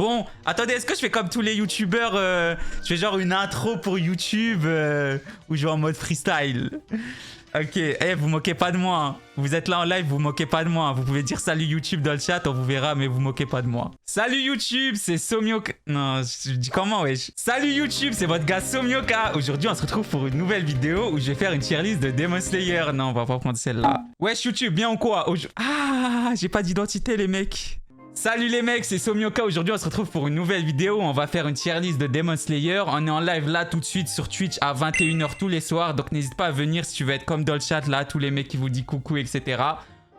Bon, attendez, est-ce que je fais comme tous les youtubeurs, je fais genre une intro pour YouTube où je vais en mode freestyle. Ok, vous moquez pas de moi. Hein. Vous êtes là en live, vous moquez pas de moi. Hein. Vous pouvez dire salut YouTube dans le chat, on vous verra, mais vous moquez pas de moi. Salut YouTube, c'est Somioka. Non, je dis comment, wesh. Salut YouTube, c'est votre gars Somioka. Aujourd'hui, on se retrouve pour une nouvelle vidéo où je vais faire une tier list de Demon Slayer. Non, on va pas prendre celle-là. Wesh YouTube, bien ou quoi? Ah, j'ai pas d'identité, les mecs. Salut les mecs, c'est Somioka. Aujourd'hui, on se retrouve pour une nouvelle vidéo. On va faire une tier list de Demon Slayer. On est en live là tout de suite sur Twitch à 21 h tous les soirs. Donc n'hésite pas à venir si tu veux être comme dans le chat là, tous les mecs qui vous disent coucou, etc.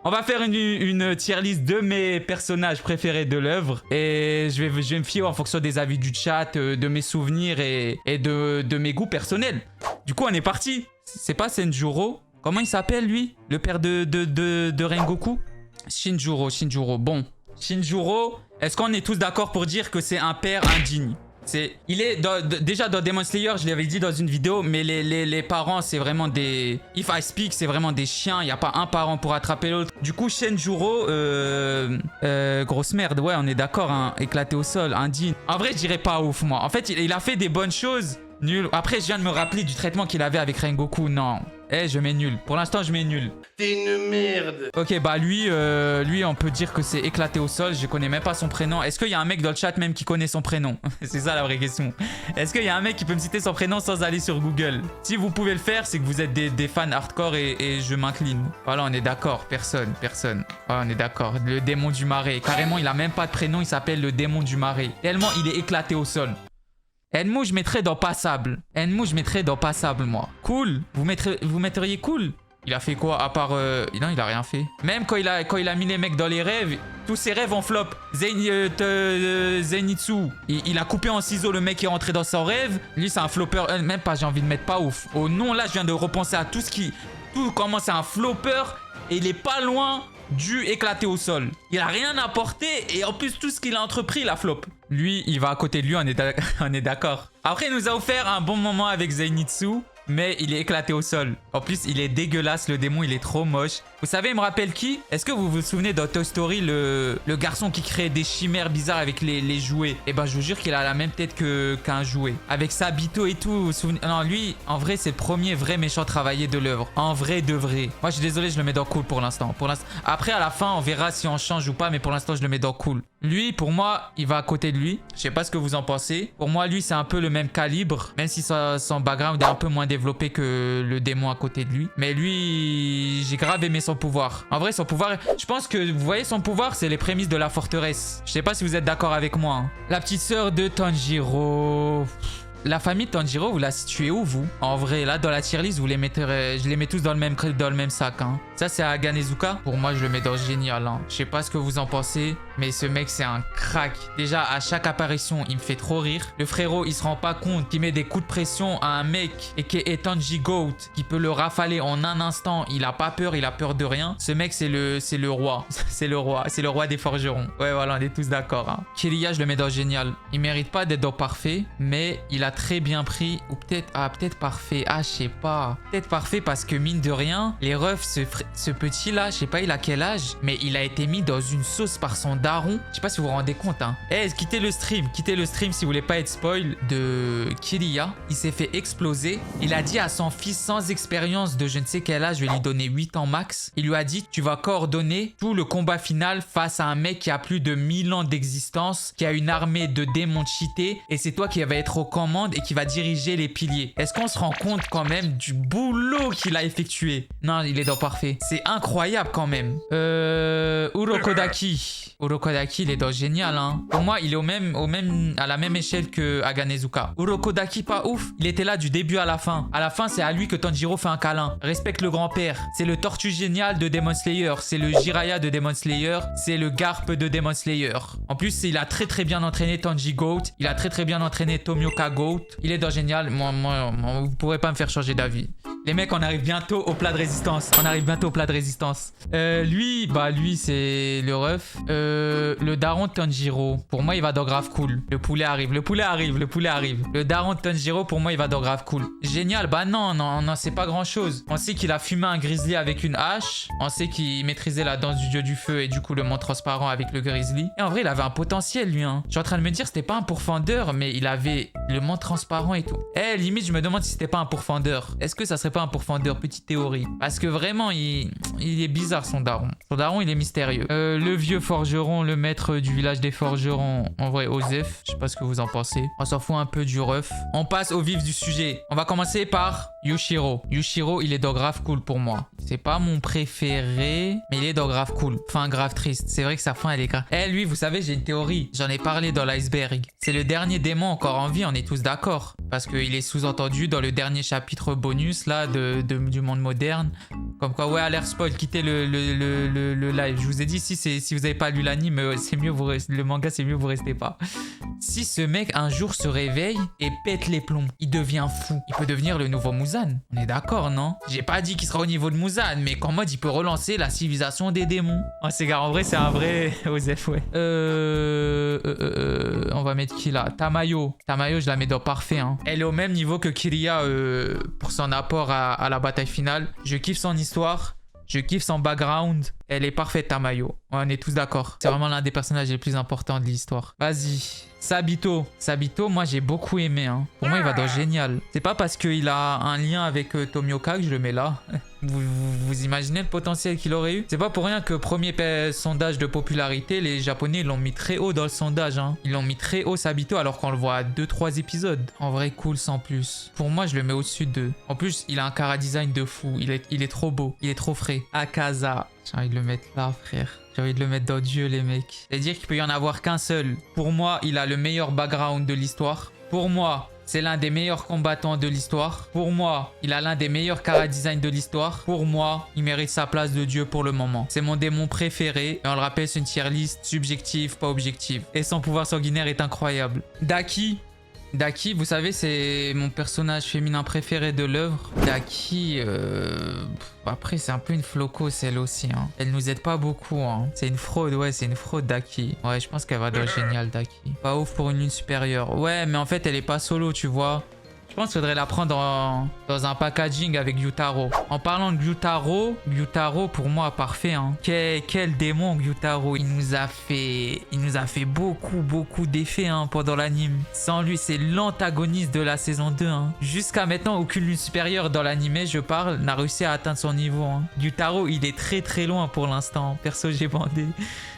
On va faire une tier list de mes personnages préférés de l'œuvre. Et je vais me fier en fonction des avis du chat, de mes souvenirs et de mes goûts personnels. Du coup, on est parti. C'est pas Senjuro. Comment il s'appelle lui? Le père de Rengoku? Shinjuro. Bon. Shinjuro, est-ce qu'on est tous d'accord pour dire que c'est un père indigne? Il est déjà dans Demon Slayer, je l'avais dit dans une vidéo, mais les parents, c'est vraiment des... If I speak, c'est vraiment des chiens. Il n'y a pas un parent pour attraper l'autre. Du coup, Shinjuro, grosse merde, ouais, on est d'accord, hein, éclaté au sol, indigne. En vrai, je dirais pas ouf, moi. En fait, il a fait des bonnes choses. Nul. Après, je viens de me rappeler du traitement qu'il avait avec Rengoku. Non. Je mets nul. Pour l'instant, je mets nul. T'es une merde. Ok, bah lui, on peut dire que c'est éclaté au sol. Je connais même pas son prénom. Est-ce qu'il y a un mec dans le chat même qui connaît son prénom? C'est ça la vraie question. Est-ce qu'il y a un mec qui peut me citer son prénom sans aller sur Google? Si vous pouvez le faire, c'est que vous êtes des fans hardcore et je m'incline. Voilà, on est d'accord. Personne. Voilà, on est d'accord. Le démon du marais. Carrément, il a même pas de prénom. Il s'appelle le démon du marais. Tellement il est éclaté au sol. Enmu, je mettrais dans passable. Moi. Cool. Vous metteriez cool. Il a fait quoi à part... Non, il a rien fait. Même quand il a mis les mecs dans les rêves, tous ses rêves en flop. Zenitsu, il a coupé en ciseaux le mec qui est rentré dans son rêve. Lui, c'est un flopper. Même pas, j'ai envie de mettre pas ouf. Oh non, là, je viens de repenser à tout comment c'est un flopper. Et il est pas loin du éclaté au sol. Il a rien apporté et en plus tout ce qu'il a entrepris, il a flop. Lui, il va à côté de lui, on est d'accord. Après, il nous a offert un bon moment avec Zenitsu, mais il est éclaté au sol. En plus, il est dégueulasse, le démon, il est trop moche. Vous savez, il me rappelle qui? Est-ce que vous vous souvenez dans Toy Story, le garçon qui crée des chimères bizarres avec les jouets? Eh ben, je vous jure qu'il a la même tête qu'un jouet. Avec Sabito et tout, vous vous souvenez? Non, lui, en vrai, c'est le premier vrai méchant travaillé de l'œuvre. En vrai de vrai. Moi, je suis désolé, je le mets dans cool pour l'instant. Après, à la fin, on verra si on change ou pas, mais pour l'instant, je le mets dans cool. Lui, pour moi, il va à côté de lui. Je sais pas ce que vous en pensez. Pour moi, lui, c'est un peu le même calibre. Même si son background est un peu moins développé que le démon à côté de lui. Mais lui, j'ai grave aimé son pouvoir. En vrai, son pouvoir, je pense que, vous voyez, son pouvoir, c'est les prémices de la forteresse. Je sais pas si vous êtes d'accord avec moi. Hein. La petite sœur de Tanjiro... La famille de Tanjiro, vous la situez où, vous? En vrai, là, dans la tier list, vous les mettrez... Je les mets tous dans le même sac, hein. Ça, c'est Aganezuka. Pour moi, je le mets dans génial, hein. Je sais pas ce que vous en pensez, mais ce mec, c'est un crack. Déjà, à chaque apparition, il me fait trop rire. Le frérot, il se rend pas compte qu'il met des coups de pression à un mec et qui est Tanji Goat, qui peut le rafaler en un instant. Il a pas peur, il a peur de rien. Ce mec, c'est le roi. C'est le roi des forgerons. Ouais, voilà, on est tous d'accord, hein. Kiriya, je le mets dans génial. Il mérite pas d'être dans parfait, mais il a très bien pris, ou peut-être parfait, je sais pas, peut-être parfait parce que mine de rien, les refs, ce petit là, je sais pas il a quel âge, mais il a été mis dans une sauce par son daron, je sais pas si vous vous rendez compte, hein. Quittez le stream si vous voulez pas être spoil de Kiriya. Il s'est fait exploser, il a dit à son fils sans expérience de je ne sais quel âge, je vais lui donner 8 ans max, il lui a dit tu vas coordonner tout le combat final face à un mec qui a plus de 1000 ans d'existence, qui a une armée de démons cheatés, et c'est toi qui va être aux commandes et qui va diriger les piliers. Est-ce qu'on se rend compte quand même du boulot qu'il a effectué? Non, il est dans parfait. C'est incroyable quand même. Urokodaki, il est dans génial, hein. Pour moi, il est à la même échelle que Aganezuka. Urokodaki, pas ouf. Il était là du début à la fin. À la fin, c'est à lui que Tanjiro fait un câlin. Respecte le grand-père. C'est le tortue génial de Demon Slayer. C'est le Jiraiya de Demon Slayer. C'est le Garp de Demon Slayer. En plus, il a très bien entraîné Tanji Goat. Il a très bien entraîné Tomioka Goat. Il est dans génial. Moi, vous pourrez pas me faire changer d'avis. Les mecs, on arrive bientôt au plat de résistance. On arrive bientôt au plat de résistance. Lui, c'est le ref. Le daron de Tanjiro, pour moi, il va dans grave cool. Le poulet arrive. Le daron de Tanjiro, pour moi, il va dans grave cool. Génial. Bah non, c'est pas grand-chose. On sait qu'il a fumé un grizzly avec une hache. On sait qu'il maîtrisait la danse du dieu du feu et du coup le monde transparent avec le grizzly. Et en vrai, il avait un potentiel, lui. Hein. Je suis en train de me dire, c'était pas un pourfendeur, mais il avait le monde transparent et tout. Limite, je me demande si c'était pas un pourfendeur. Est-ce que ça serait pas un pourfendeur? Petite théorie. Parce que vraiment, il est bizarre, son daron. Son daron, il est mystérieux. Le vieux forgeron, le maître du village des forgerons, en vrai, Osef. Je sais pas ce que vous en pensez. On s'en fout un peu du ref. On passe au vif du sujet. On va commencer par Yushiro. Yushiro, il est dans grave cool pour moi. C'est pas mon préféré, mais il est dans grave cool. Fin grave triste. C'est vrai que sa fin, elle est grave. Lui, vous savez, j'ai une théorie. J'en ai parlé dans l'iceberg. C'est le dernier démon encore en vie, on est tous d'accord. Parce qu'il est sous-entendu dans le dernier chapitre bonus, là, du monde moderne. Comme quoi, ouais, alerte spoil, quittez le live. Je vous ai dit, si vous avez pas lu l'anime, c'est mieux, le manga, c'est mieux, vous restez pas. Si ce mec, un jour, se réveille et pète les plombs, il devient fou. Il peut devenir le nouveau Muzan. On est d'accord, non? J'ai pas dit qu'il sera au niveau de Muzan, mais qu'en mode, il peut relancer la civilisation des démons. Oh, c'est gars, en vrai, c'est un vrai Osef, ouais. On va mettre qui, là? Tamayo. Tamayo, je la mets dans parfait, hein. Elle est au même niveau que Kiriya pour son apport à la bataille finale. Je kiffe son histoire. Je kiffe son background. Elle est parfaite, Tamayo. On est tous d'accord. C'est vraiment l'un des personnages les plus importants de l'histoire. Vas-y. Sabito. Sabito, moi, j'ai beaucoup aimé. Hein. Pour moi, il va dans génial. C'est pas parce qu'il a un lien avec Tomioka que je le mets là. Vous imaginez le potentiel qu'il aurait eu? C'est pas pour rien que premier sondage de popularité, les Japonais l'ont mis très haut dans le sondage. Hein. Ils l'ont mis très haut, Sabito, alors qu'on le voit à 2-3 épisodes. En vrai, cool sans plus. Pour moi, je le mets au-dessus d'eux. En plus, il a un chara-design de fou. Il est trop beau. Il est trop frais. Akaza. J'ai envie de le mettre là, frère. J'ai envie de le mettre dans Dieu, les mecs. C'est-à-dire qu'il peut y en avoir qu'un seul. Pour moi, il a le meilleur background de l'histoire. Pour moi, c'est l'un des meilleurs combattants de l'histoire. Pour moi, il a l'un des meilleurs chara-design de l'histoire. Pour moi, il mérite sa place de Dieu pour le moment. C'est mon démon préféré. Et on le rappelle, c'est une tier list subjective, pas objective. Et son pouvoir sanguinaire est incroyable. Daki, vous savez, c'est mon personnage féminin préféré de l'œuvre. Daki, après, c'est un peu une floco, celle aussi. Hein. Elle nous aide pas beaucoup. Hein. C'est une fraude, ouais, c'est une fraude, Daki. Ouais, je pense qu'elle va dans génial, Daki. Pas ouf pour une lune supérieure. Ouais, mais en fait, elle est pas solo, tu vois. Je pense qu'il faudrait la prendre dans un packaging avec Gyutaro. En parlant de Gyutaro, pour moi, parfait. Hein. Quel démon, Gyutaro. Il nous a fait beaucoup d'effets hein, pendant l'anime. Sans lui, c'est l'antagoniste de la saison 2. Hein. Jusqu'à maintenant, aucune lune supérieure dans l'anime, je parle, n'a réussi à atteindre son niveau. Hein. Gyutaro, il est très loin pour l'instant. Perso, j'ai bandé.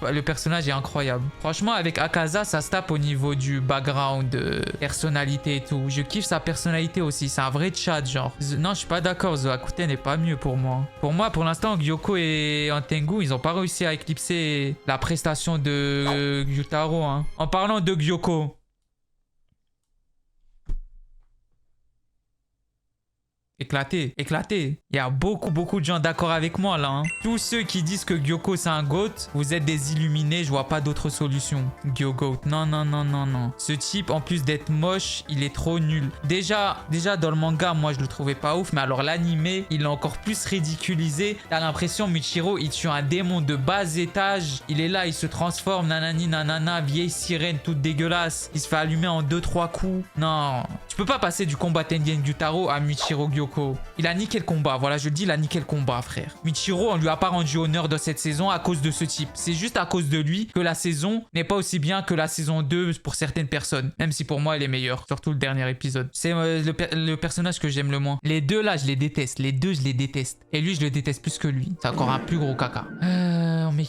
Le personnage est incroyable. Franchement, avec Akaza, ça se tape au niveau du background, personnalité et tout. Je kiffe sa personnalité aussi, c'est un vrai chat genre. Non, je suis pas d'accord, Zoakuten n'est pas mieux pour moi. Pour moi, pour l'instant, Gyoko et Antengu, ils ont pas réussi à éclipser la prestation de Gyutaro. Hein. En parlant de Gyoko, éclaté. Il y a beaucoup de gens d'accord avec moi là. Hein. Tous ceux qui disent que Gyoko c'est un GOAT, vous êtes des illuminés, je vois pas d'autre solution. GOAT, non. Ce type, en plus d'être moche, il est trop nul. Déjà dans le manga, moi je le trouvais pas ouf, mais alors l'animé, il l'a encore plus ridiculisé. T'as l'impression Michiro, il tue un démon de bas étage. Il est là, il se transforme, nanani nanana, vieille sirène toute dégueulasse. Il se fait allumer en 2-3 coups. Non, tu peux pas passer du combat Tengen Gyutaro à Michiro Gyoko. Il a niqué le combat, voilà, je le dis, il a niqué le combat, frère. Michiro, on lui a pas rendu honneur dans cette saison à cause de ce type. C'est juste à cause de lui que la saison n'est pas aussi bien que la saison 2 pour certaines personnes. Même si pour moi, elle est meilleure. Surtout le dernier épisode. C'est le personnage que j'aime le moins. Les deux, là, je les déteste. Les deux, je les déteste. Et lui, je le déteste plus que lui. C'est encore un plus gros caca. On met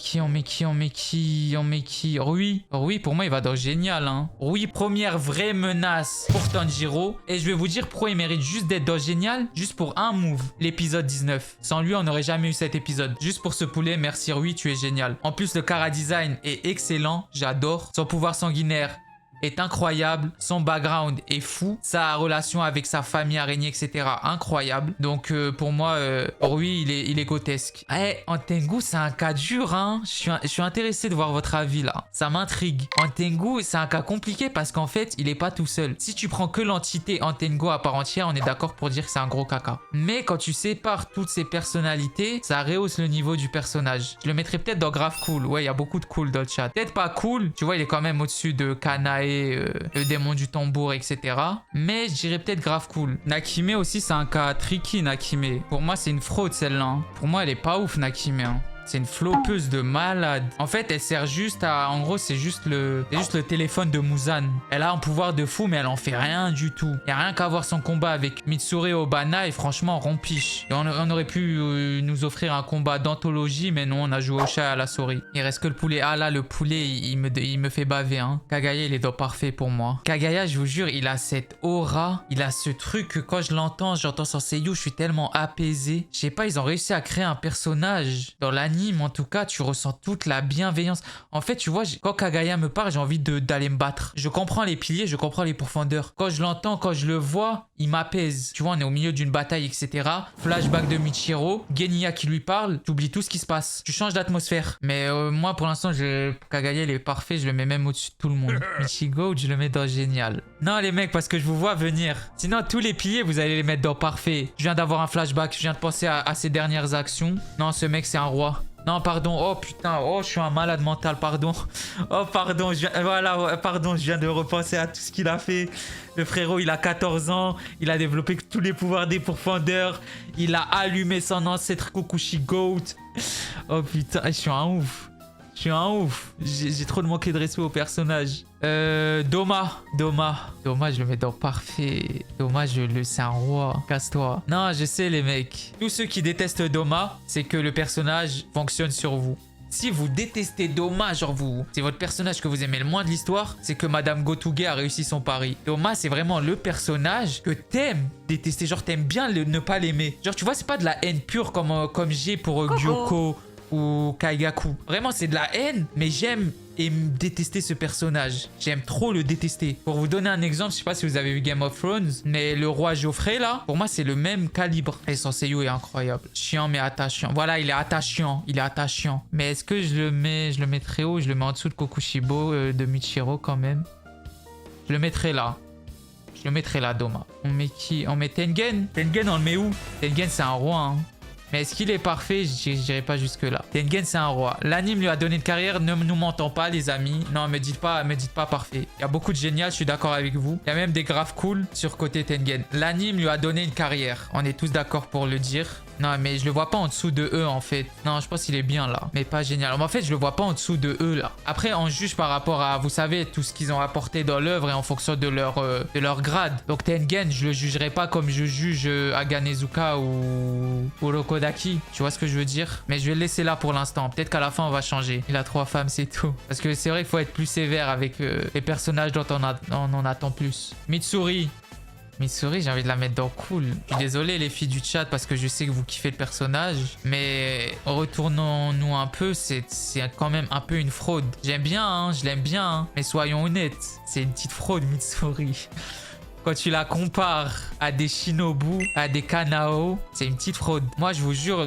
qui Rui, pour moi, il va dans génial, hein. Rui, première vraie menace pour Tanjiro. Et je vais vous dire pourquoi il mérite juste d'être dans génial. Juste pour un move, l'épisode 19. Sans lui, on n'aurait jamais eu cet épisode. Juste pour ce poulet, merci Rui, tu es génial. En plus, le chara design est excellent, j'adore. Son pouvoir sanguinaire, est incroyable. Son background est fou. Sa relation avec sa famille araignée, etc. incroyable. Donc pour moi, pour lui, il est grotesque. Eh, Antengu, c'est un cas dur, hein. Je suis intéressé de voir votre avis là. Ça m'intrigue. Antengu, c'est un cas compliqué parce qu'en fait, il est pas tout seul. Si tu prends que l'entité Antengu à part entière, on est d'accord pour dire que c'est un gros caca. Mais quand tu sépares toutes ses personnalités, ça rehausse le niveau du personnage. Je le mettrais peut-être dans grave cool. Ouais, il y a beaucoup de cool dans le chat. Peut-être pas cool. Tu vois, il est quand même au-dessus de Kanae, le démon du tambour, etc. Mais je dirais peut-être grave cool. Nakime aussi, c'est un cas tricky, Nakime. Pour moi, c'est une fraude celle-là. Hein. Pour moi, elle est pas ouf, Nakime. Hein. C'est une flopeuse de malade. En fait, elle sert juste à... En gros, c'est juste le téléphone de Muzan. Elle a un pouvoir de fou, mais elle en fait rien du tout. Il n'y a rien qu'à voir son combat avec Mitsuri Obana et franchement, rompiche. Et on aurait pu nous offrir un combat d'anthologie, mais non, on a joué au chat et à la souris. Il reste que le poulet. Ah là, le poulet, il me fait baver. Hein. Kagaya, il est dans parfait pour moi. Kagaya, je vous jure, il a cette aura. Il a ce truc que quand je l'entends, j'entends son seiyuu, je suis tellement apaisé. Je sais pas, ils ont réussi à créer un personnage dans l'anime. En tout cas, tu ressens toute la bienveillance. En fait, tu vois, quand Kagaya me parle, j'ai envie d'aller me battre. Je comprends les piliers, je comprends les profondeurs. Quand je l'entends, quand je le vois, il m'apaise. Tu vois, on est au milieu d'une bataille, etc. Flashback de Michiro, Genya qui lui parle, tu oublies tout ce qui se passe. Tu changes d'atmosphère. Mais moi, pour l'instant, Kagaya, il est parfait. Je le mets même au-dessus de tout le monde. Michigo, je le mets dans génial. Non, les mecs, parce que je vous vois venir. Sinon, tous les piliers, vous allez les mettre dans parfait. Je viens d'avoir un flashback. Je viens de penser à ses dernières actions. Non, ce mec, c'est un roi. Non, pardon. Oh, putain. Oh, je suis un malade mental. Pardon. Oh, pardon. Voilà, pardon. Je viens de repenser à tout ce qu'il a fait. Le frérot, il a 14 ans. Il a développé tous les pouvoirs des profondeurs. Il a allumé son ancêtre Kokushi Goat. Oh, putain. Je suis un ouf. Je suis un ouf. J'ai trop de manqué de respect au personnage. Doma, je le mets dans parfait. Doma, c'est un roi. Casse-toi. Non, je sais, les mecs. Tous ceux qui détestent Doma, c'est que le personnage fonctionne sur vous. Si vous détestez Doma, genre c'est votre personnage que vous aimez le moins de l'histoire, c'est que Madame Gotuge a réussi son pari. Doma, c'est vraiment le personnage que t'aimes détester. Genre, t'aimes bien ne pas l'aimer. Genre, tu vois, c'est pas de la haine pure comme j'ai pour Gyoko ou Kaigaku. Vraiment, c'est de la haine, mais j'aime et détester ce personnage. J'aime trop le détester. Pour vous donner un exemple, je sais pas si vous avez vu Game of Thrones, mais le roi Geoffrey là, pour moi c'est le même calibre. Et son seiyuu est incroyable. Chiant mais attachant. Voilà, il est attachant. Il est attachant. Mais est-ce que je le mets très haut? Je le mets en dessous de Kokushibo de Michiro quand même. Je le mettrai là. Je le mettrai là, Doma. On met qui? On met Tengen. Tengen, on le met où? Tengen, c'est un roi, hein. Mais est-ce qu'il est parfait? Je dirais pas jusque là. Tengen, c'est un roi. L'anime lui a donné une carrière. Ne nous mentons pas, les amis. Non, me dites pas parfait. Il y a beaucoup de génial, je suis d'accord avec vous. Il y a même des graves cool sur côté Tengen. L'anime lui a donné une carrière. On est tous d'accord pour le dire. Non, mais je le vois pas en dessous de eux, en fait. Non, je pense qu'il est bien, là. Mais pas génial. En fait, je le vois pas en dessous de eux, là. Après, on juge par rapport à, vous savez, tout ce qu'ils ont apporté dans l'œuvre et en fonction de leur grade. Donc, Tengen, je le jugerai pas comme je juge Aganezuka ou Urokodaki. Tu vois ce que je veux dire? Mais je vais le laisser là pour l'instant. Peut-être qu'à la fin, on va changer. Il a 3 femmes, c'est tout. Parce que c'est vrai qu'il faut être plus sévère avec les personnages dont on en attend plus. Mitsuri, j'ai envie de la mettre dans cool. Je suis désolé les filles du chat parce que je sais que vous kiffez le personnage. Mais retournons-nous un peu, c'est quand même un peu une fraude. J'aime bien, hein, je l'aime bien. Hein, mais soyons honnêtes, c'est une petite fraude Mitsuri. Quand tu la compares à des Shinobu, à des Kanao, c'est une petite fraude. Moi, je vous jure,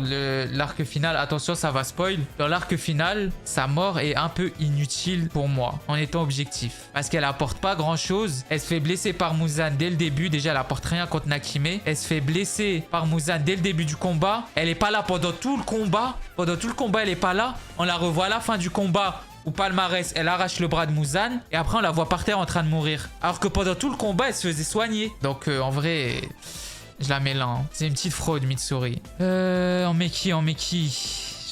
l'arc final, attention, ça va spoil. Dans l'arc final, sa mort est un peu inutile pour moi, en étant objectif. Parce qu'elle apporte pas grand-chose. Elle se fait blesser par Muzan dès le début. Déjà, elle apporte rien contre Nakime. Elle se fait blesser par Muzan dès le début du combat. Elle est pas là pendant tout le combat. Pendant tout le combat, elle est pas là. On la revoit à la fin du combat. Ou palmarès, elle arrache le bras de Muzan et après on la voit par terre en train de mourir. Alors que pendant tout le combat, elle se faisait soigner. Donc en vrai, je la mets là. Hein. C'est une petite fraude, Mitsuri. On met qui?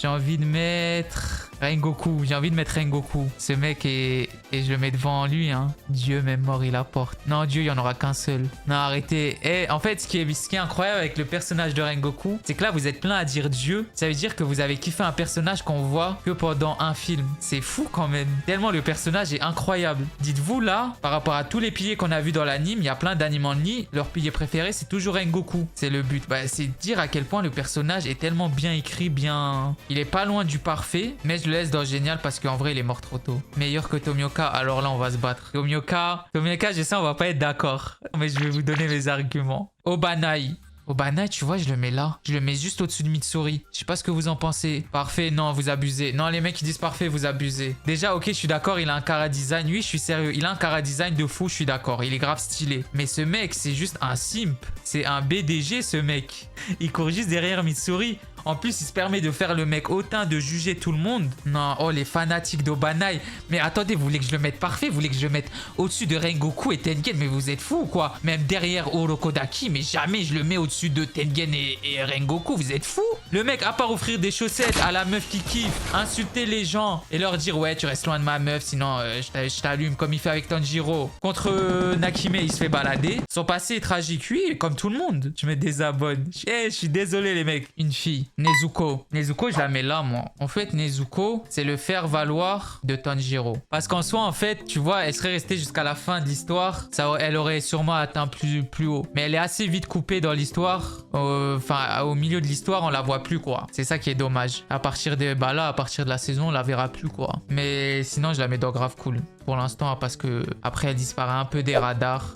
J'ai envie de mettre Rengoku. J'ai envie de mettre Rengoku. Ce mec et je le mets devant lui. Hein. Dieu, même mort, il apporte. Non, Dieu, il n'y en aura qu'un seul. Non, arrêtez. Et en fait, ce qui est incroyable avec le personnage de Rengoku, c'est que là, vous êtes plein à dire Dieu. Ça veut dire que vous avez kiffé un personnage qu'on voit que pendant un film. C'est fou quand même. Tellement le personnage est incroyable. Dites-vous là, par rapport à tous les piliers qu'on a vus dans l'anime, il y a plein d'animes en ligne. Leur pilier préféré, c'est toujours Rengoku. C'est le but. Bah, c'est dire à quel point le personnage est tellement bien écrit, bien... Il est pas loin du parfait, mais je le laisse dans Génial parce qu'en vrai, il est mort trop tôt. Meilleur que Tomioka, alors là, on va se battre. Tomioka, je sais, on va pas être d'accord. Mais je vais vous donner mes arguments. Obanai. Obanai, tu vois, je le mets là. Je le mets juste au-dessus de Mitsuri. Je sais pas ce que vous en pensez. Parfait, non, vous abusez. Non, les mecs qui disent parfait, vous abusez. Déjà, ok, je suis d'accord, il a un chara design. Oui, je suis sérieux. Il a un chara design de fou, je suis d'accord. Il est grave stylé. Mais ce mec, c'est juste un simp. C'est un BDG, ce mec. Il court juste derrière Mitsuri. En plus, il se permet de faire le mec hautain, de juger tout le monde. Non, oh, les fanatiques d'Obanai. Mais attendez, vous voulez que je le mette parfait? Vous voulez que je le mette au-dessus de Rengoku et Tengen? Mais vous êtes fous ou quoi? Même derrière Orokodaki, mais jamais je le mets au-dessus de Tengen et Rengoku. Vous êtes fous? Le mec, à part offrir des chaussettes à la meuf qui kiffe, insulter les gens et leur dire ouais, tu restes loin de ma meuf, sinon je t'allume comme il fait avec Tanjiro. Contre Nakime, il se fait balader. Son passé est tragique, oui, comme tout le monde. Je me désabonne. Je suis désolé, les mecs. Une fille. Nezuko. Nezuko, je la mets là, moi. En fait, Nezuko, c'est le faire-valoir de Tanjiro. Parce qu'en soi, en fait, tu vois, elle serait restée jusqu'à la fin de l'histoire. Elle aurait sûrement atteint plus haut. Mais elle est assez vite coupée dans l'histoire. Enfin, au milieu de l'histoire, on la voit plus, quoi. C'est ça qui est dommage. À partir de la saison, on la verra plus, quoi. Mais sinon, je la mets dans grave cool. Pour l'instant, parce que après, elle disparaît un peu des radars.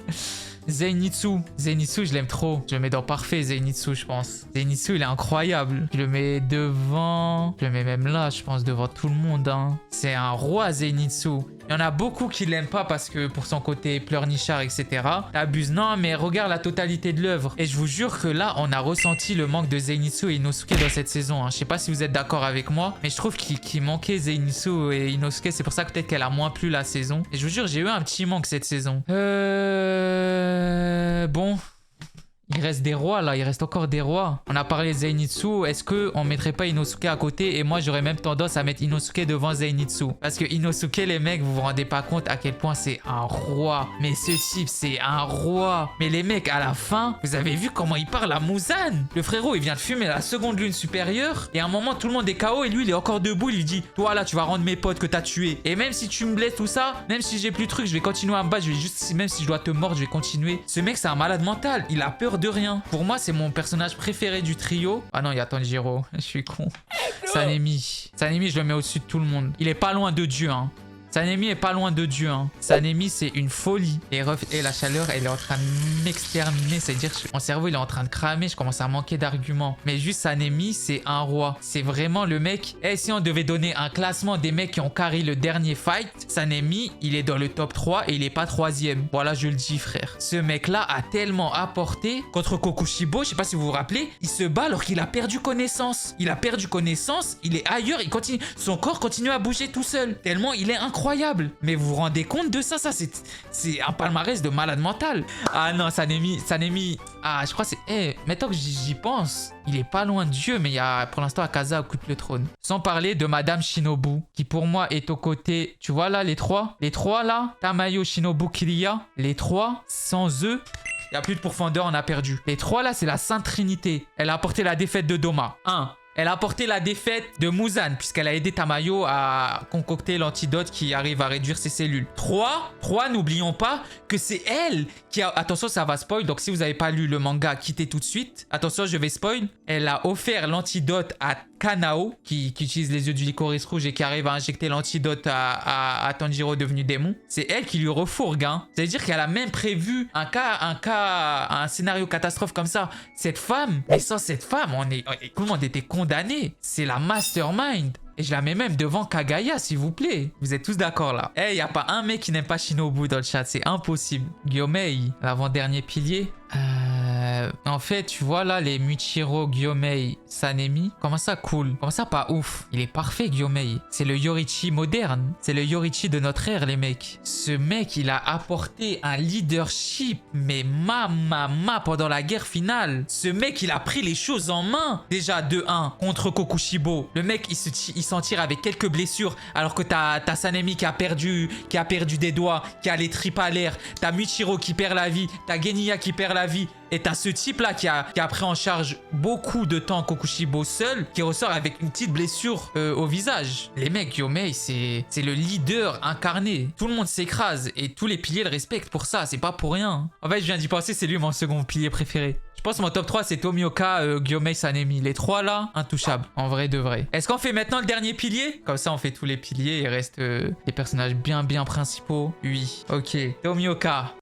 Zenitsu. Zenitsu, je l'aime trop. Je le mets dans parfait, Zenitsu, je pense. Zenitsu, il est incroyable. Je le mets devant... Je le mets même là, je pense, devant tout le monde. Hein. C'est un roi, Zenitsu. Il y en a beaucoup qui l'aiment pas parce que pour son côté pleurnichard, etc. T'abuses. Non, mais regarde la totalité de l'œuvre. Et je vous jure que là, on a ressenti le manque de Zenitsu et Inosuke dans cette saison. Hein. Je sais pas si vous êtes d'accord avec moi, mais je trouve qu'il manquait Zenitsu et Inosuke. C'est pour ça que peut-être qu'elle a moins plu la saison. Et je vous jure, j'ai eu un petit manque cette saison. Bon... Il reste des rois là, il reste encore des rois. On a parlé de Zenitsu, est-ce qu'on mettrait pas Inosuke à côté? Et moi j'aurais même tendance à mettre Inosuke devant Zenitsu. Parce que Inosuke, les mecs, vous vous rendez pas compte à quel point c'est un roi. Mais ce type, c'est un roi. Mais les mecs, à la fin, vous avez vu comment il parle à Muzan? Le frérot, il vient de fumer la seconde lune supérieure. Et à un moment, tout le monde est KO et lui, il est encore debout. Il lui dit, toi là, tu vas rendre mes potes que t'as tués. Et même si tu me blesses tout ça, même si j'ai plus de trucs, je vais continuer à me battre. Je vais juste, même si je dois te mordre, je vais continuer. Ce mec, c'est un malade mental. Il a peur de rien. Pour moi, c'est mon personnage préféré du trio. Ah non, il y a Tanjiro. Je suis con. Sanemi. Sanemi, je le mets au-dessus de tout le monde. Il est pas loin de Dieu, hein. Sanemi est pas loin de Dieu. Hein. Sanemi, c'est une folie. Et la chaleur, elle est en train de m'exterminer. C'est-à-dire que mon cerveau, il est en train de cramer. Je commence à manquer d'arguments. Mais juste Sanemi, c'est un roi. C'est vraiment le mec. Et si on devait donner un classement des mecs qui ont carré le dernier fight, Sanemi, il est dans le top 3 et il est pas 3e. Voilà, je le dis, frère. Ce mec-là a tellement apporté contre Kokushibo. Je sais pas si vous vous rappelez. Il se bat alors qu'il a perdu connaissance. Il a perdu connaissance. Il est ailleurs. Il continue. Son corps continue à bouger tout seul. Tellement il est incroyable. Mais vous vous rendez compte de ça? Ça, c'est un palmarès de malade mental. Ah non, Sanemi. Ah, je crois que c'est... maintenant que j'y pense, il est pas loin de Dieu, mais il y a pour l'instant Akaza occupe le trône. Sans parler de Madame Shinobu, qui pour moi est aux côtés... Tu vois là, les trois là, Tamayo, Shinobu, Kiriya, les trois, sans eux... Il n'y a plus de profondeur, on a perdu. Les trois là, c'est la Sainte Trinité. Elle a apporté la défaite de Doma. 1. Elle a apporté la défaite de Muzan, puisqu'elle a aidé Tamayo à concocter l'antidote qui arrive à réduire ses cellules. 3, n'oublions pas que c'est elle qui a... Attention, ça va spoil, donc si vous n'avez pas lu le manga, quittez tout de suite. Attention, je vais spoil. Elle a offert l'antidote à Kanao, qui utilise les yeux du licorice rouge et qui arrive à injecter l'antidote à Tanjiro devenu démon. C'est elle qui lui refourgue, hein. C'est-à-dire qu'elle a même prévu un scénario catastrophe comme ça. Cette femme, mais sans cette femme, tout le monde était condamné. C'est la mastermind. Et je la mets même devant Kagaya, s'il vous plaît. Vous êtes tous d'accord là? Eh, y a pas un mec qui n'aime pas Shinobu dans le chat, c'est impossible. Gyomei, l'avant-dernier pilier. En fait, tu vois là, les Muichiro, Gyomei, Sanemi. Comment ça cool? Comment ça pas ouf? Il est parfait, Gyomei. C'est le Yorichi moderne. C'est le Yorichi de notre ère, les mecs. Ce mec, il a apporté un leadership, mais mama pendant la guerre finale. Ce mec, il a pris les choses en main. Déjà, 2-1 contre Kokushibo. Le mec, il s'en tire avec quelques blessures, alors que t'as Sanemi qui a perdu des doigts, qui a les tripes à l'air. T'as Muichiro qui perd la vie. T'as Geniya qui perd la vie. Et t'as ce type-là qui a pris en charge beaucoup de temps Kokushibo seul, qui ressort avec une petite blessure au visage. Les mecs, Yomei, c'est le leader incarné. Tout le monde s'écrase et tous les piliers le respectent pour ça. C'est pas pour rien. En fait, je viens d'y penser, c'est lui mon second pilier préféré. Je pense que mon top 3, c'est Tomioka, Gyomei, Sanemi. Les trois là, intouchables. En vrai de vrai. Est-ce qu'on fait maintenant le dernier pilier? Comme ça, on fait tous les piliers. Il reste les personnages bien principaux. Oui. Ok. Tomioka.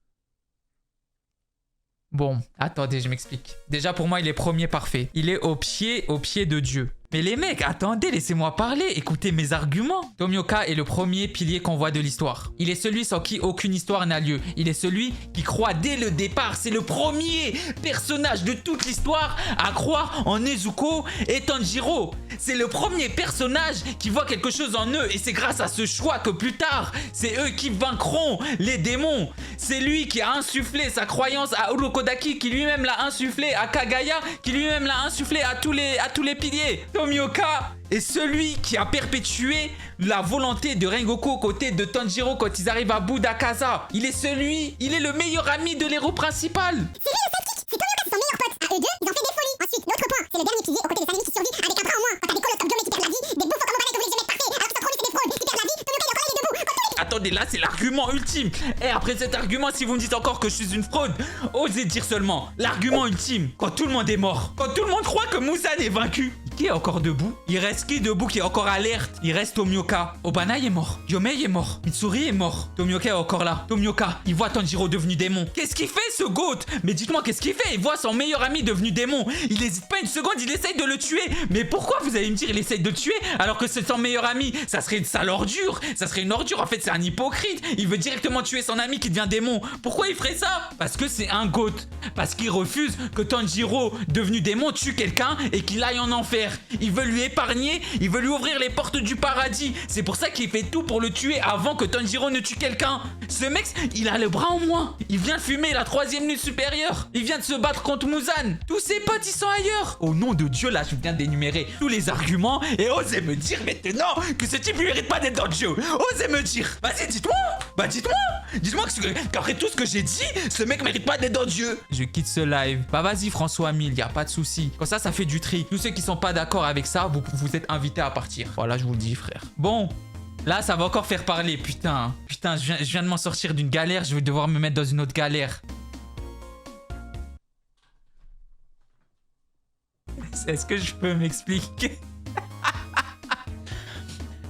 Bon, attendez, je m'explique. Déjà, pour moi, il est premier parfait. Il est au pied de Dieu. Mais les mecs, attendez, laissez-moi parler, écoutez mes arguments. Tomioka est le premier pilier qu'on voit de l'histoire. Il est celui sans qui aucune histoire n'a lieu. Il est celui qui croit dès le départ. C'est le premier personnage de toute l'histoire à croire en Nezuko et Tanjiro. C'est le premier personnage qui voit quelque chose en eux. Et c'est grâce à ce choix que plus tard, c'est eux qui vaincront les démons. C'est lui qui a insufflé sa croyance à Urokodaki, qui lui-même l'a insufflé à Kagaya, qui lui-même l'a insufflé à tous les piliers. Tomioka est celui qui a perpétué la volonté de Rengoku aux côtés de Tanjiro quand ils arrivent à Budakaza. Il est le meilleur ami de l'héros principal. C'est lui le sidekick, c'est Tomioka, c'est son meilleur pote. À eux deux, ils ont fait des folies. Ensuite, l'autre point, c'est le dernier pilier aux côtés de Sanemi qui survit avec un bras en moins. Quand t'as des colosses comme Gyomei qui perdent la vie, des bouffons comme Obana qui voulaient jamais être parfaits, alors que t'as trop c'est des fraudes qui perdent la vie, Tomioka il est encore là, il est debout. Attendez, là c'est l'argument ultime. Et après cet argument, si vous me dites encore que je suis une fraude, osez dire seulement l'argument ultime. Quand tout le monde est mort, quand tout le monde croit que Muzan est vaincu, qui est encore debout? Il reste qui debout, qui est encore alerte? Il reste Tomioka. Obana est mort, Gyomei est mort, Mitsuri est mort. Tomioka est encore là. Tomioka, il voit Tanjiro devenu démon. Qu'est-ce qu'il fait ce goat? Mais dites-moi, qu'est-ce qu'il fait? Il voit son meilleur ami devenu démon. Il hésite pas une seconde, il essaye de le tuer. Mais pourquoi vous allez me dire il essaye de le tuer alors que c'est son meilleur ami? Ça serait une sale ordure. Ça serait une ordure. En fait, c'est un hypocrite. Il veut directement tuer son ami qui devient démon. Pourquoi il ferait ça? Parce que c'est un goat. Parce qu'il refuse que Tanjiro, devenu démon, tue quelqu'un et qu'il aille en enfer. Il veut lui épargner, il veut lui ouvrir les portes du paradis. C'est pour ça qu'il fait tout pour le tuer avant que Tanjiro ne tue quelqu'un. Ce mec, il a le bras en moins. Il vient de fumer la 3e lune supérieure. Il vient de se battre contre Muzan. Tous ses potes, ils sont ailleurs. Au nom de Dieu, là, je viens d'énumérer tous les arguments et osez me dire maintenant que ce type ne mérite pas d'être dans le jeu. Osez me dire. Vas-y, dites-moi. Bah, dites-moi. Dites-moi qu'après tout ce que j'ai dit, ce mec mérite pas d'être dans Dieu. Je quitte ce live. Bah, vas-y, François 1000, y a pas de souci. Comme ça fait du tri. Tous ceux qui sont pas d'accord avec ça, vous êtes invités à partir. Voilà, je vous le dis, frère. Bon. Là, ça va encore faire parler, putain. Putain, je viens de m'en sortir d'une galère, je vais devoir me mettre dans une autre galère. Est-ce que je peux m'expliquer?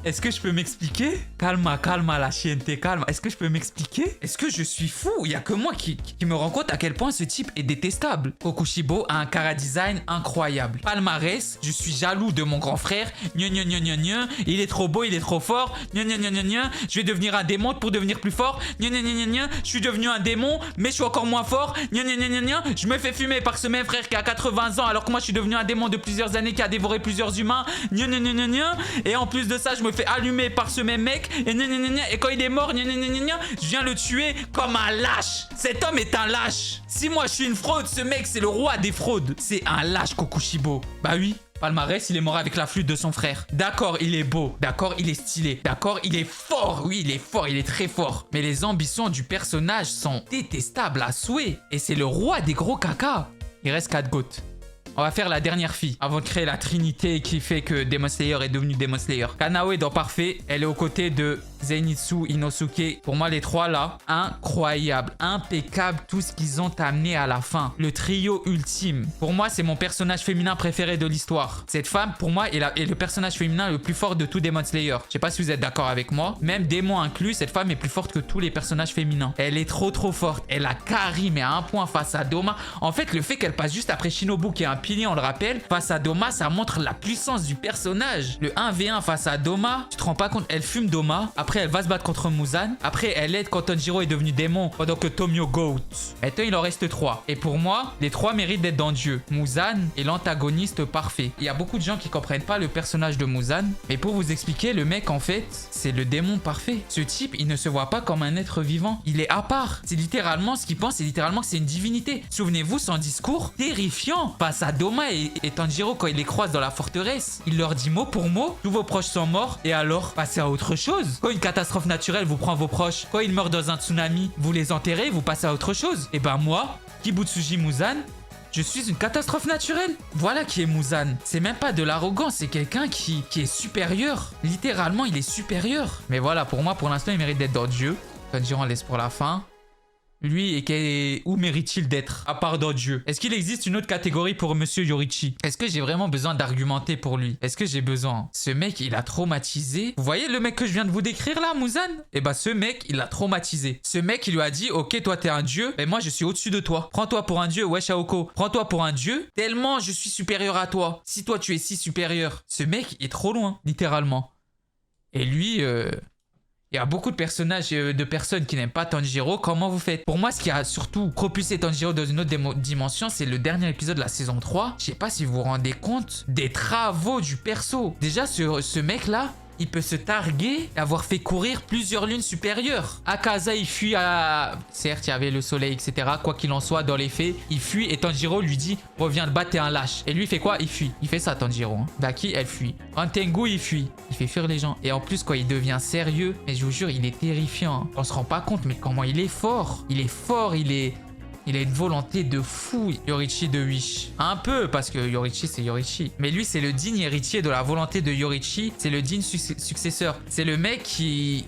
Est-ce que je peux m'expliquer? Calma la chiente, calma. Est-ce que je peux m'expliquer? Est-ce que je suis fou? Il y a que moi qui me rends compte à quel point ce type est détestable. Kokushibo a un chara-design incroyable. Palmarès, je suis jaloux de mon grand frère. Gna gna gna gna gna. Il est trop beau, il est trop fort. Gna gna gna gna gna. Je vais devenir un démon pour devenir plus fort. Gna gna gna gna gna. Je suis devenu un démon, mais je suis encore moins fort. Gna gna gna gna gna. Je me fais fumer par ce même frère qui a 80 ans, alors que moi je suis devenu un démon de plusieurs années qui a dévoré plusieurs humains. Gna gna gna gna gna. Et en plus de ça, je me fais allumé par ce même mec et quand il est mort je viens le tuer comme un lâche. Cet homme est un lâche. Si moi je suis une fraude, ce mec c'est le roi des fraudes. C'est un lâche, Kokushibo. Bah oui, Palmarès, il est mort avec la flûte de son frère. D'accord, il est beau. D'accord, il est stylé. D'accord, il est fort. Oui, il est fort, il est très fort. Mais les ambitions du personnage sont détestables à souhait. Et c'est le roi des gros caca. Il reste 4 goats. On va faire la dernière fille avant de créer la trinité qui fait que Demon Slayer est devenu Demon Slayer. Kanawe dans Parfait, elle est aux côtés de Zenitsu, Inosuke. Pour moi, les trois là, incroyable, impeccable tout ce qu'ils ont amené à la fin. Le trio ultime. Pour moi, c'est mon personnage féminin préféré de l'histoire. Cette femme, pour moi, est le personnage féminin le plus fort de tout Demon Slayer. Je sais pas si vous êtes d'accord avec moi. Même démon inclus, cette femme est plus forte que tous les personnages féminins. Elle est trop forte. Elle a Kari, mais à un point face à Doma. En fait, le fait qu'elle passe juste après Shinobu, qui est un pilier, on le rappelle, face à Doma, ça montre la puissance du personnage. Le 1v1 face à Doma, tu te rends pas compte, elle fume Doma. Après, elle va se battre contre Muzan. Après, elle aide quand Tanjiro est devenu démon pendant que Tomio goat. Maintenant, il en reste 3. Et pour moi, les 3 méritent d'être dans Dieu. Muzan est l'antagoniste parfait. Il y a beaucoup de gens qui comprennent pas le personnage de Muzan. Mais pour vous expliquer, le mec, en fait, c'est le démon parfait. Ce type, il ne se voit pas comme un être vivant. Il est à part. C'est littéralement ce qu'il pense, c'est littéralement que c'est une divinité. Souvenez-vous, son discours terrifiant face à Sadoma et Tanjiro, quand ils les croisent dans la forteresse, il leur dit mot pour mot, tous vos proches sont morts, et alors, passez à autre chose. Quand une catastrophe naturelle vous prend vos proches, quand ils meurent dans un tsunami, vous les enterrez, vous passez à autre chose. Et ben moi, Kibutsuji Muzan, je suis une catastrophe naturelle. Voilà qui est Muzan. C'est même pas de l'arrogance, c'est quelqu'un qui est supérieur. Littéralement, il est supérieur. Mais voilà, pour moi, pour l'instant, il mérite d'être dans Dieu. Tanjiro, on laisse pour la fin. Lui, où mérite-t-il d'être, à part dans Dieu? Est-ce qu'il existe une autre catégorie pour Monsieur Yoriichi? Est-ce que j'ai vraiment besoin d'argumenter pour lui? Est-ce que j'ai besoin? Ce mec, il a traumatisé. Vous voyez le mec que je viens de vous décrire là, Muzan? Eh ben, ce mec, il l'a traumatisé. Ce mec, il lui a dit, ok, toi, t'es un dieu, mais moi, je suis au-dessus de toi. Prends-toi pour un dieu, ouais, Shaoko. Prends-toi pour un dieu, tellement je suis supérieur à toi. Si toi, tu es si supérieur. Ce mec est trop loin, littéralement. Et lui, il y a beaucoup de personnages, de personnes qui n'aiment pas Tanjiro. Comment vous faites? Pour moi, ce qui a surtout propulsé Tanjiro dans une autre dimension, c'est le dernier épisode de la saison 3. Je sais pas si vous vous rendez compte des travaux du perso. Déjà, ce mec-là, il peut se targuer d'avoir fait courir plusieurs lunes supérieures. Akaza, il fuit à... Certes, il y avait le soleil, etc. Quoi qu'il en soit, dans les faits, il fuit et Tanjiro lui dit « Reviens te battre, t'es un lâche ». Et lui, il fait quoi? Il fuit. Il fait ça, Tanjiro. Hein. Daki, elle fuit. Antengu, il fuit. Il fait fuir les gens. Et en plus, quand il devient sérieux, mais je vous jure, il est terrifiant. On se rend pas compte, mais comment il est fort. Il est fort, il a une volonté de fou, Yoriichi de Wish. Un peu, parce que Yoriichi, c'est Yoriichi. Mais lui, c'est le digne héritier de la volonté de Yoriichi. C'est le digne successeur. C'est le mec qui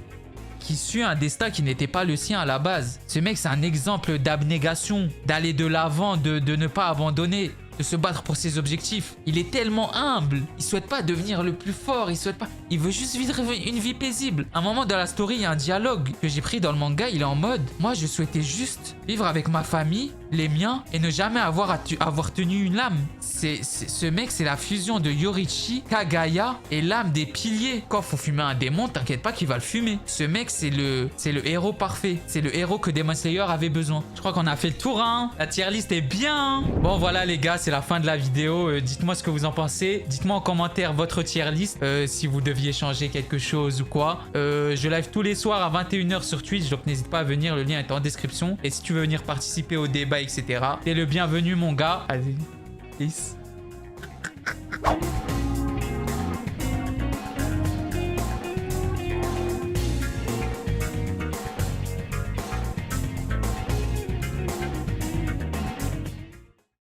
suit un destin qui n'était pas le sien à la base. Ce mec, c'est un exemple d'abnégation, d'aller de l'avant, de ne pas abandonner, de se battre pour ses objectifs. Il est tellement humble. Il souhaite pas devenir le plus fort. Il veut juste vivre une vie paisible. À un moment dans la story, il y a un dialogue que j'ai pris dans le manga. Il est en mode, moi, je souhaitais juste vivre avec ma famille, les miens, et ne jamais avoir tenu une lame. Ce mec, c'est la fusion de Yoriichi, Kagaya et l'âme des piliers. Quand faut fumer un démon, t'inquiète pas qu'il va le fumer. Ce mec, c'est le héros parfait. C'est le héros que Demon Slayer avait besoin. Je crois qu'on a fait le tour, hein. La tier list est bien. Bon, voilà, les gars, c'est la fin de la vidéo. Dites-moi ce que vous en pensez. Dites-moi en commentaire votre tier list. Si vous deviez changer quelque chose ou quoi. Je live tous les soirs à 21 h sur Twitch, donc n'hésite pas à venir. Le lien est en description. Et si tu veux venir participer au débat, etc., t'es le bienvenu, mon gars. Allez, peace.